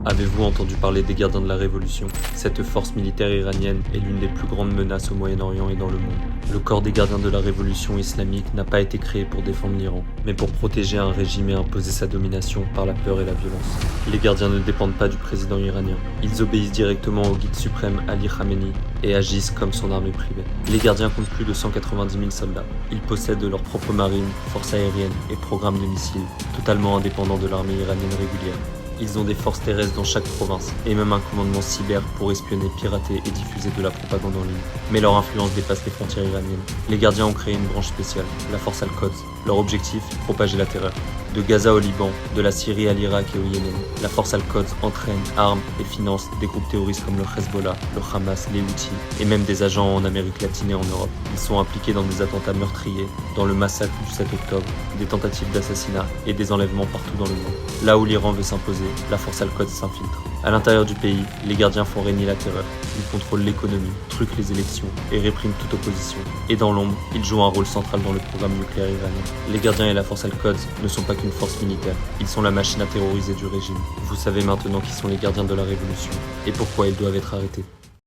Avez-vous entendu parler des gardiens de la Révolution? Cette force militaire iranienne est l'une des plus grandes menaces au Moyen-Orient et dans le monde. Le corps des gardiens de la Révolution islamique n'a pas été créé pour défendre l'Iran, mais pour protéger un régime et imposer sa domination par la peur et la violence. Les gardiens ne dépendent pas du président iranien. Ils obéissent directement au guide suprême Ali Khamenei et agissent comme son armée privée. Les gardiens comptent plus de 190 000 soldats. Ils possèdent leur propre marine, force aérienne et programme de missiles, totalement indépendants de l'armée iranienne régulière. Ils ont des forces terrestres dans chaque province, et même un commandement cyber pour espionner, pirater et diffuser de la propagande en ligne. Mais leur influence dépasse les frontières iraniennes. Les gardiens ont créé une branche spéciale, la force Al-Quds. Leur objectif, propager la terreur. De Gaza au Liban, de la Syrie à l'Irak et au Yémen, la force Al-Quds entraîne, arme et finance des groupes terroristes comme le Hezbollah, le Hamas, les Houthis, et même des agents en Amérique latine et en Europe. Ils sont impliqués dans des attentats meurtriers, dans le massacre du 7 octobre, des tentatives d'assassinat et des enlèvements partout dans le monde. Là où l'Iran veut s'imposer, la force Al-Quds s'infiltre. À l'intérieur du pays, les gardiens font régner la terreur. Ils contrôlent l'économie, truquent les élections et répriment toute opposition. Et dans l'ombre, ils jouent un rôle central dans le programme nucléaire iranien. Les gardiens et la force Al-Quds ne sont pas qu'une force militaire, ils sont la machine à terroriser du régime. Vous savez maintenant qui sont les gardiens de la Révolution et pourquoi ils doivent être arrêtés.